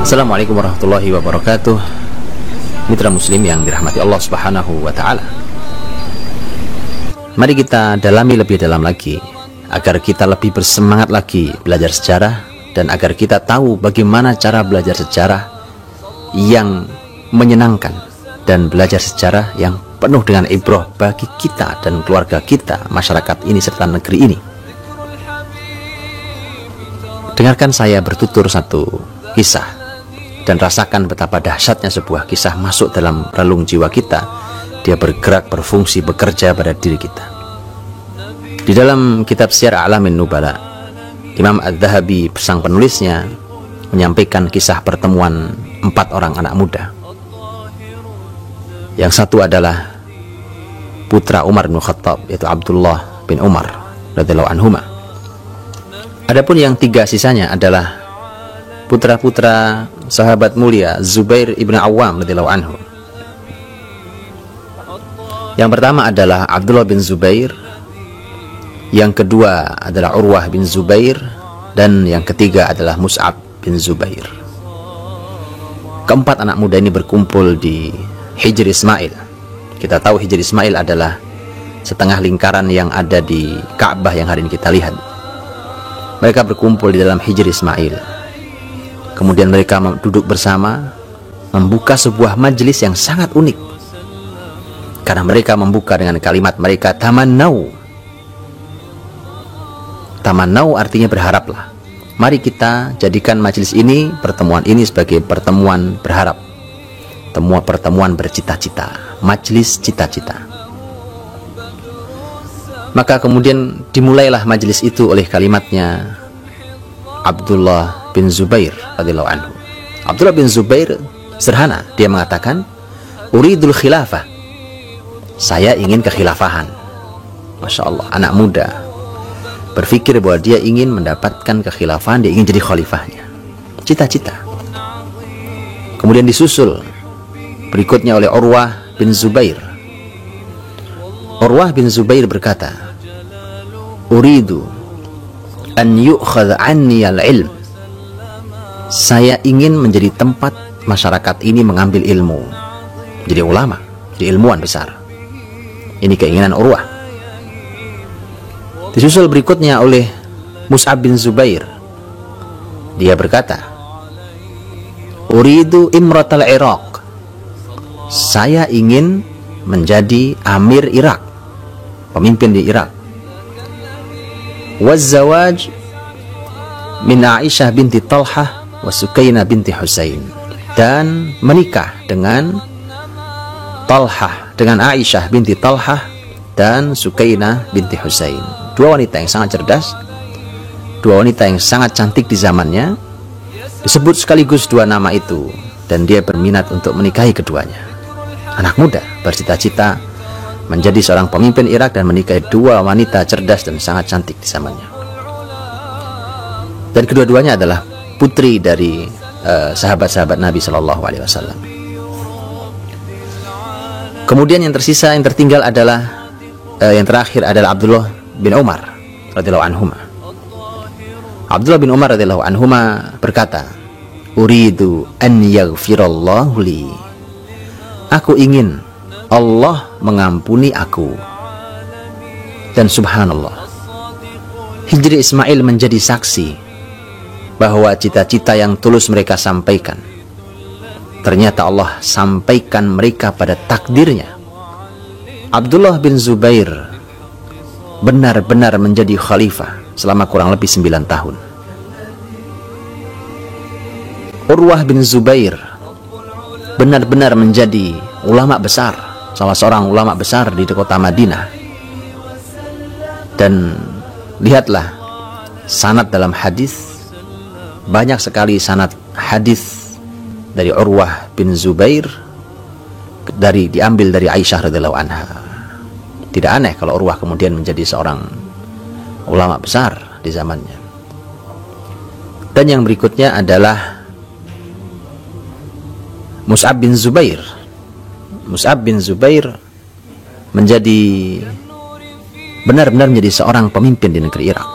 Assalamualaikum warahmatullahi wabarakatuh. Mitra muslim yang dirahmati Allah Subhanahu wa ta'ala, mari kita dalami lebih dalam lagi agar kita lebih bersemangat lagi belajar sejarah, dan agar kita tahu bagaimana cara belajar sejarah yang menyenangkan dan belajar sejarah yang penuh dengan ibrah bagi kita dan keluarga kita, masyarakat ini serta negeri ini. Dengarkan saya bertutur satu kisah dan rasakan betapa dahsyatnya sebuah kisah masuk dalam relung jiwa kita. Dia bergerak, berfungsi, bekerja pada diri kita. Di dalam kitab Syiar A'lamin Nubala, Imam Az-Zahabi, sang penulisnya, menyampaikan kisah pertemuan 4 orang anak muda. Yang satu adalah putra Umar bin Khattab, yaitu Abdullah bin Umar radhiyallahu anhuma. Adapun yang 3 sisanya adalah putra-putra sahabat mulia Zubair ibn Awam radhiyallahu anhu. Yang pertama adalah Abdullah bin Zubair, yang kedua adalah Urwah bin Zubair, dan yang ketiga adalah Mus'ab bin Zubair. Keempat anak muda ini berkumpul di Hijr Ismail. Kita tahu Hijr Ismail adalah setengah lingkaran yang ada di Ka'bah yang hari ini kita lihat. Mereka berkumpul di dalam Hijr Ismail. Kemudian mereka duduk bersama, membuka sebuah majelis yang sangat unik. Karena mereka membuka dengan kalimat mereka, tamannau. Tamannau artinya berharaplah. Mari kita jadikan majelis ini, pertemuan ini sebagai pertemuan berharap. Pertemuan bercita-cita, majelis cita-cita. Maka kemudian dimulailah majelis itu oleh kalimatnya Abdullah bin Zubair radhiyallahu anhu. Abdullah bin Zubair sederhana, dia mengatakan, uridul khilafah, saya ingin kekhilafahan. Masya Allah, anak muda berpikir bahwa dia ingin mendapatkan kekhilafahan, dia ingin jadi khalifahnya, cita-cita. Kemudian disusul berikutnya oleh Urwah bin Zubair. Urwah bin Zubair berkata, uridu an yu'khadh anni al-ilm, saya ingin menjadi tempat masyarakat ini mengambil ilmu, jadi ulama, jadi ilmuwan besar. Ini keinginan Urwah. Disusul berikutnya oleh Mus'ab bin Zubair. Dia berkata, uridu imratal Iraq, saya ingin menjadi amir Irak, pemimpin di Irak. Wazzawaj min Aisyah binti Talhah wa Sukainah binti Husain, dan menikah dengan Talhah, dengan Aisyah binti Talhah dan Sukainah binti Husain. 2 wanita yang sangat cerdas, 2 wanita yang sangat cantik di zamannya. Disebut sekaligus 2 nama itu, dan dia berminat untuk menikahi keduanya. Anak muda bercita-cita menjadi seorang pemimpin Irak dan menikahi 2 wanita cerdas dan sangat cantik di zamannya. Dan kedua-duanya adalah putri dari sahabat-sahabat Nabi Shallallahu Alaihi Wasallam. Kemudian yang tersisa, yang tertinggal adalah yang terakhir adalah Abdullah bin Umar radhiyallahu anhuma. Abdullah bin Umar radhiyallahu anhuma berkata, uridu an yaghfirallahu li, aku ingin Allah mengampuni aku. Dan subhanallah, Hijri Ismail menjadi saksi bahwa cita-cita yang tulus mereka sampaikan, ternyata Allah sampaikan mereka pada takdirnya. Abdullah bin Zubair benar-benar menjadi khalifah selama kurang lebih 9 tahun. Urwah bin Zubair benar-benar menjadi ulama besar, salah seorang ulama besar di kota Madinah. Dan lihatlah sanad dalam hadis, banyak sekali sanad hadis dari Urwah bin Zubair diambil dari Aisyah radhiyallahu anha. Tidak aneh kalau Urwah kemudian menjadi seorang ulama besar di zamannya. Dan yang berikutnya adalah Mus'ab bin Zubair. Mus'ab bin Zubair benar-benar menjadi seorang pemimpin di negeri Irak.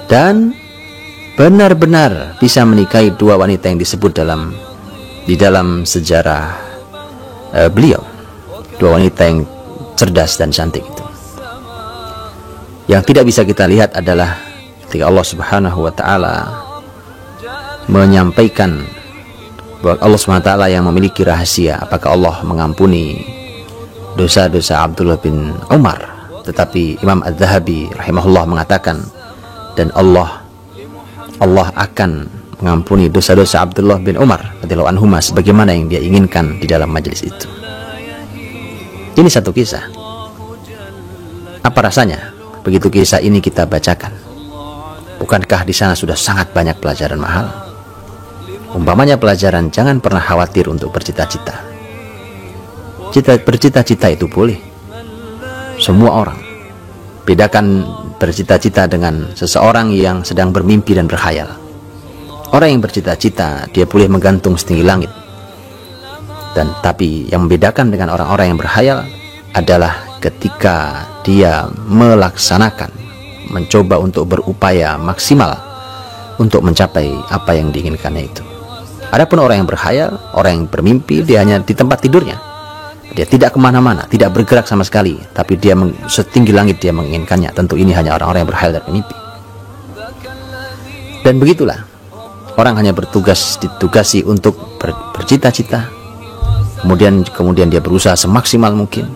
Dan benar-benar bisa menikahi dua wanita yang disebut di dalam sejarah beliau, dua wanita yang cerdas dan cantik itu. Yang tidak bisa kita lihat adalah ketika Allah Subhanahu wa taala menyampaikan bahwa Allah Subhanahu wa taala yang memiliki rahasia apakah Allah mengampuni dosa-dosa Abdullah bin Umar. Tetapi Imam Az-Zahabi rahimahullah mengatakan, dan Allah akan mengampuni dosa-dosa Abdullah bin Umar radhiyallahu anhuma sebagaimana yang dia inginkan di dalam majelis itu. Ini satu kisah. Apa rasanya begitu kisah ini kita bacakan? Bukankah di sana sudah sangat banyak pelajaran mahal? Umpamanya pelajaran jangan pernah khawatir untuk bercita-cita. Bercita-cita itu boleh. Semua orang. Bedakan bercita-cita dengan seseorang yang sedang bermimpi dan berkhayal. Orang yang bercita-cita dia boleh menggantung setinggi langit. Tapi yang membedakan dengan orang-orang yang berkhayal adalah ketika dia melaksanakan, mencoba untuk berupaya maksimal untuk mencapai apa yang diinginkannya itu. Adapun orang yang berkhayal, orang yang bermimpi, dia hanya di tempat tidurnya. Dia tidak kemana-mana, tidak bergerak sama sekali, tapi dia setinggi langit dia menginginkannya. Tentu ini hanya orang-orang yang berkhayal dan bermimpi. Dan begitulah, orang hanya ditugasi untuk bercita-cita, kemudian dia berusaha semaksimal mungkin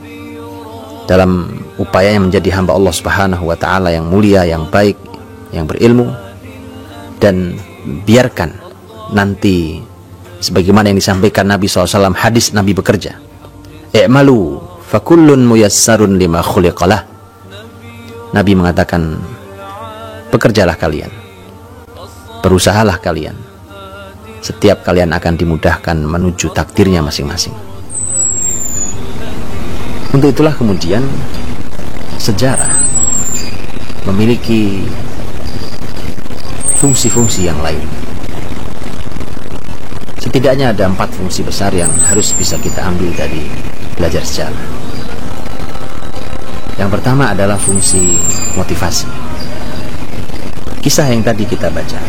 dalam upayanya menjadi hamba Allah Subhanahu wa taala yang mulia, yang baik, yang berilmu, dan biarkan nanti sebagaimana yang disampaikan Nabi SAW, hadis Nabi bekerja, i'malu fakullun muyassarun lima khuliqalah. Nabi mengatakan, bekerjalah kalian, berusahalah kalian, setiap kalian akan dimudahkan menuju takdirnya masing-masing. Untuk itulah kemudian sejarah memiliki fungsi-fungsi yang lain. Setidaknya ada 4 fungsi besar yang harus bisa kita ambil dari belajar sejarah. Yang pertama adalah fungsi motivasi. Kisah yang tadi kita baca,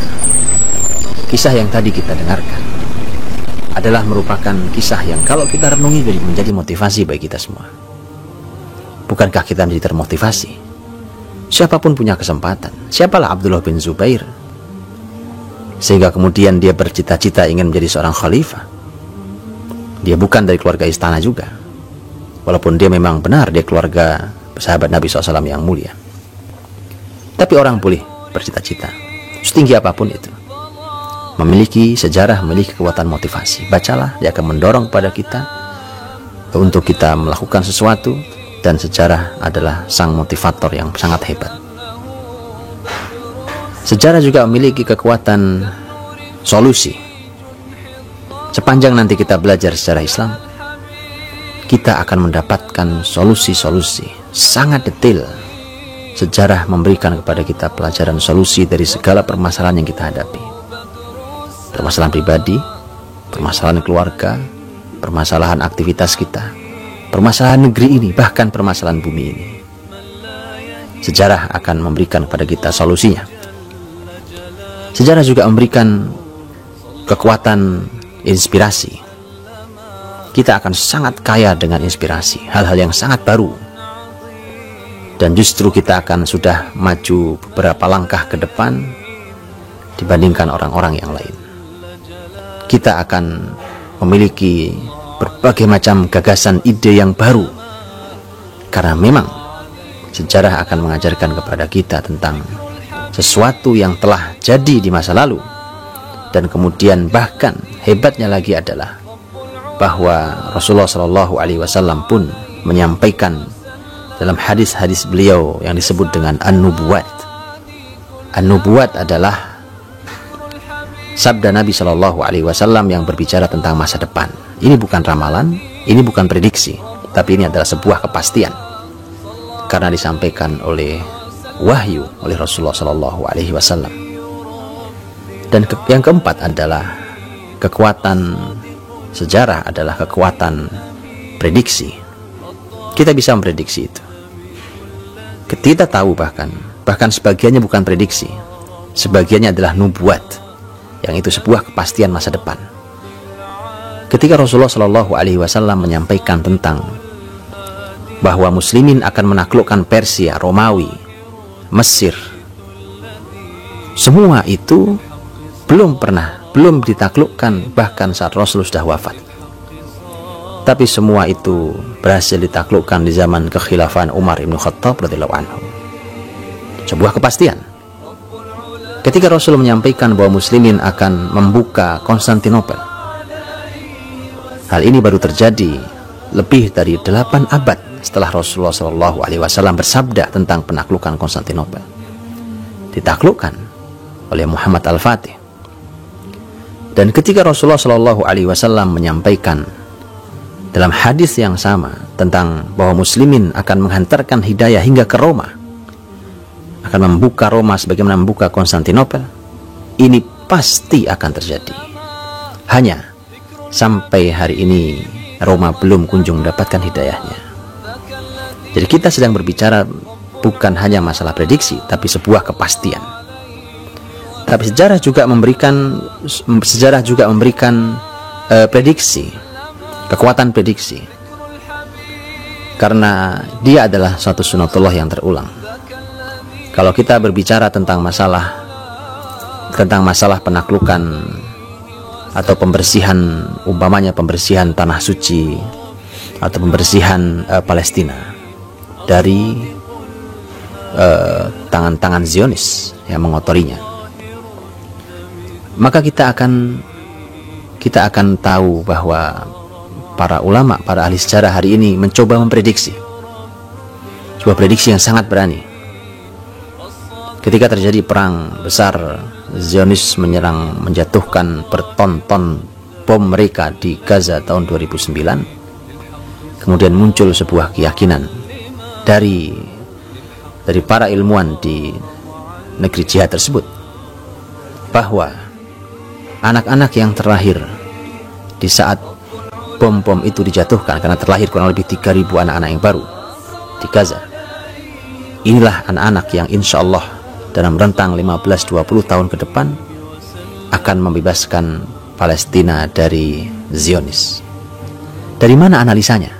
kisah yang tadi kita dengarkan adalah merupakan kisah yang kalau kita renungi menjadi motivasi bagi kita semua. Bukankah kita menjadi termotivasi? Siapapun punya kesempatan. Siapalah Abdullah bin Zubair sehingga kemudian dia bercita-cita ingin menjadi seorang khalifah. Dia bukan dari keluarga istana juga, walaupun dia memang benar dia keluarga sahabat Nabi SAW yang mulia. Tapi orang boleh bercita-cita setinggi apapun itu, memiliki sejarah, memiliki kekuatan motivasi. Bacalah, dia akan mendorong kepada kita untuk kita melakukan sesuatu, dan sejarah adalah sang motivator yang sangat hebat. Sejarah juga memiliki kekuatan solusi. Sepanjang nanti kita belajar sejarah Islam, kita akan mendapatkan solusi-solusi sangat detail. Sejarah memberikan kepada kita pelajaran solusi dari segala permasalahan yang kita hadapi. Permasalahan pribadi, permasalahan keluarga, permasalahan aktivitas kita, permasalahan negeri ini, bahkan permasalahan bumi ini. Sejarah akan memberikan kepada kita solusinya. Sejarah juga memberikan kekuatan inspirasi. Kita akan sangat kaya dengan inspirasi, hal-hal yang sangat baru. Dan justru kita akan sudah maju beberapa langkah ke depan dibandingkan orang-orang yang lain. Kita akan memiliki berbagai macam gagasan, ide yang baru. Karena memang sejarah akan mengajarkan kepada kita tentang sesuatu yang telah jadi di masa lalu. Dan kemudian bahkan hebatnya lagi adalah bahwa Rasulullah SAW pun menyampaikan dalam hadis-hadis beliau yang disebut dengan an-nubuwat. An-nubuwat adalah sabda Nabi SAW yang berbicara tentang masa depan. Ini bukan ramalan, ini bukan prediksi, tapi ini adalah sebuah kepastian karena disampaikan oleh wahyu oleh Rasulullah SAW. Dan yang keempat adalah kekuatan sejarah adalah kekuatan prediksi. Kita bisa memprediksi itu. Kita tahu bahkan sebagiannya bukan prediksi, sebagiannya adalah nubuat, yang itu sebuah kepastian masa depan. Ketika Rasulullah Shallallahu Alaihi Wasallam menyampaikan tentang bahwa muslimin akan menaklukkan Persia, Romawi, Mesir, semua itu belum ditaklukkan bahkan saat Rasul sudah wafat. Tapi semua itu berhasil ditaklukkan di zaman kekhilafan Umar ibn Khattab radhiyallahu anhu. Sebuah kepastian. Ketika Rasul menyampaikan bahwa muslimin akan membuka Konstantinopel, hal ini baru terjadi lebih dari 8 abad setelah Rasulullah Shallallahu Alaihi Wasallam bersabda tentang penaklukan Konstantinopel. Ditaklukkan oleh Muhammad Al-Fatih. Dan ketika Rasulullah Shallallahu Alaihi Wasallam menyampaikan dalam hadis yang sama tentang bahwa muslimin akan menghantarkan hidayah hingga ke Roma, akan membuka Roma sebagaimana membuka Konstantinopel, ini pasti akan terjadi. Hanya sampai hari ini Roma belum kunjung mendapatkan hidayahnya. Jadi kita sedang berbicara bukan hanya masalah prediksi, tapi sebuah kepastian. Tapi sejarah juga memberikan prediksi, kekuatan prediksi, karena dia adalah suatu sunatullah yang terulang. Kalau kita berbicara tentang masalah penaklukan atau pembersihan, umpamanya pembersihan tanah suci atau pembersihan Palestina dari tangan-tangan Zionis yang mengotorinya, maka kita akan tahu bahwa para ulama, para ahli sejarah hari ini mencoba memprediksi sebuah prediksi yang sangat berani. Ketika terjadi perang besar, Zionis menjatuhkan berton-ton bom mereka di Gaza tahun 2009. Kemudian muncul sebuah keyakinan dari para ilmuwan di negeri jihad tersebut bahwa anak-anak yang terlahir di saat bom-bom itu dijatuhkan, karena terlahir kurang lebih 3.000 anak-anak yang baru di Gaza, inilah anak-anak yang insya Allah dalam rentang 15-20 tahun ke depan akan membebaskan Palestina dari Zionis. Dari mana analisanya?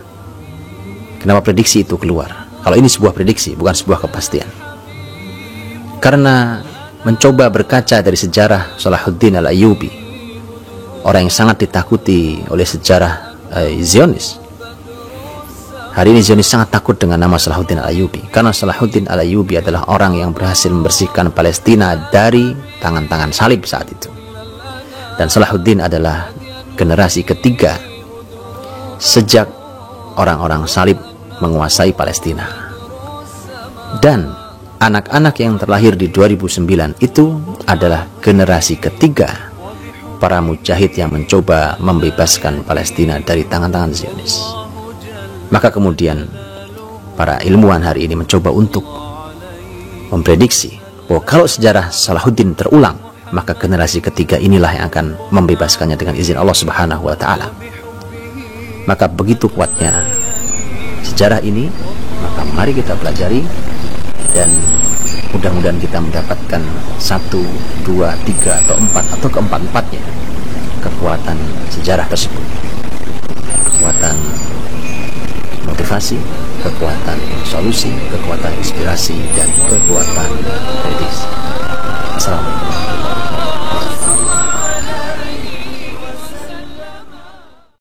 Kenapa prediksi itu keluar? Kalau ini sebuah prediksi, bukan sebuah kepastian. Karena mencoba berkaca dari sejarah Salahuddin Al-Ayyubi, orang yang sangat ditakuti oleh sejarah Zionis. Hari ini Zionis sangat takut dengan nama Salahuddin Al-Ayyubi, karena Salahuddin Al-Ayyubi adalah orang yang berhasil membersihkan Palestina dari tangan-tangan salib saat itu. Dan Salahuddin adalah generasi ketiga sejak orang-orang salib menguasai Palestina. Dan anak-anak yang terlahir di 2009 itu adalah generasi ketiga para mujahid yang mencoba membebaskan Palestina dari tangan-tangan Zionis. Maka kemudian para ilmuwan hari ini mencoba untuk memprediksi bahwa kalau sejarah Salahuddin terulang, maka generasi ketiga inilah yang akan membebaskannya dengan izin Allah Subhanahu wa Ta'ala. Maka begitu kuatnya sejarah ini, maka mari kita pelajari dan mudah-mudahan kita mendapatkan 1, 2, 3 atau 4 atau keempat-empatnya kekuatan sejarah tersebut, kekuatan motivasi, kekuatan solusi, kekuatan inspirasi, dan kekuatan prediksi. Assalamualaikum.